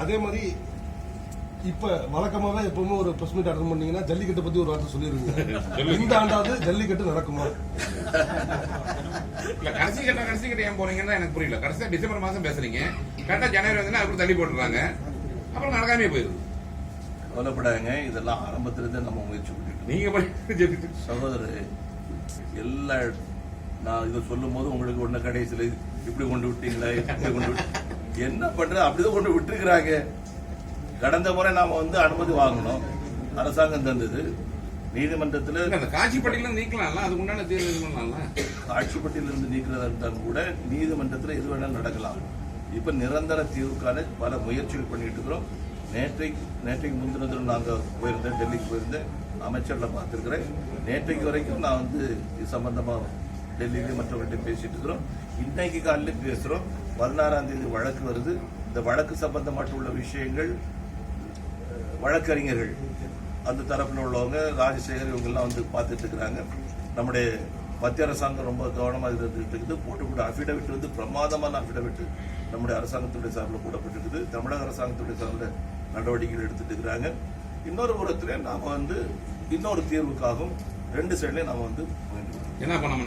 அதே மாதிரி இப்ப வழக்கமாக எப்பவுமே ஒரு பிரஸ் மீட் அட்டன் பண்ணீங்கன்னா ஜல்லிக்கட்டை பத்தி ஒரு வார்த்தை சொல்லிருவீங்க. இந்த ஆண்டாவது ஜல்லிக்கட்டு நடக்குமா? இல்ல கடைசி கட்ட ஏன் போறீங்கன்னா எனக்கு புரியல. கடைசியா டிசம்பர் மாசம் பேசுறீங்க, கரெக்டா ஜனவரி வந்து அப்படி தள்ளி போட்டுறாங்க, அப்புறம் நடக்காமே போயிருது. கவலைப்படாங்க, இதெல்லாம் ஆரம்பத்திலிருந்து நம்ம முயற்சி பண்ணிட்டு நீங்க சகோதரர் எல்லா நான் இதை சொல்லும் போது உங்களுக்கு ஒன்ன கடைசியில் இப்படி கொண்டு விட்டீங்களா, இப்படி கொண்டு என்ன பண்ற அப்படிதான் கொண்டு விட்டுருக்கிறாங்க. கடந்த முறை நாம வந்து அனுமதி வாங்கணும், அரசாங்கம் தந்தது. நீதிமன்றத்தில் அந்த காட்சிப்பட்டியில நீக்கலாம்ல, அதுக்கு உண்டான தீர்வு பண்ணலாம்ல. காட்சிப்பட்டியிலிருந்து நீக்கிறதா இருந்தாலும் கூட நீதிமன்றத்தில் எது வேணாலும் நடக்கலாம். இப்ப நிரந்தர தீர்வுக்கான பல முயற்சிகள் பண்ணிட்டு இருக்கிறோம். நேற்றைக்கு முந்தினதில் நாங்கள் போயிருந்தேன், டெல்லிக்கு போயிருந்தேன், அமைச்சர்களை பார்த்துருக்கிறேன். நேற்றைக்கு வரைக்கும் நான் வந்து இது சம்பந்தமா டெல்லியிலேயும் மற்றவர்கிட்ட பேசிட்டு இருக்கிறோம். இன்னைக்கு காலையில பேசுறோம். 16ஆம் தேதி வழக்கு வருது. இந்த வழக்கு சம்பந்தமாட்டு உள்ள விஷயங்கள் வழக்கறிஞர்கள் அந்த தரப்பில் உள்ளவங்க ராஜசேகர் இவங்க எல்லாம் வந்து பார்த்துட்டு இருக்கிறாங்க. நம்முடைய மத்திய அரசாங்கம் ரொம்ப கவனமாக இருந்துட்டு இருக்குது. போட்டுக்கூட அபிடவிட் வந்து பிரமாதமான அபிடவிட் நம்முடைய அரசாங்கத்துடைய சார்பில் போடப்பட்டிருக்குது. தமிழக அரசாங்கத்துடைய சார்பில் நடவடிக்கைகள் எடுத்துட்டு இருக்கிறாங்க. இன்னொரு புறத்துல நாம வந்து இன்னொரு தீர்வுக்காகவும் ரெண்டு சைட்லயும் நாம வந்து என்ன பண்ண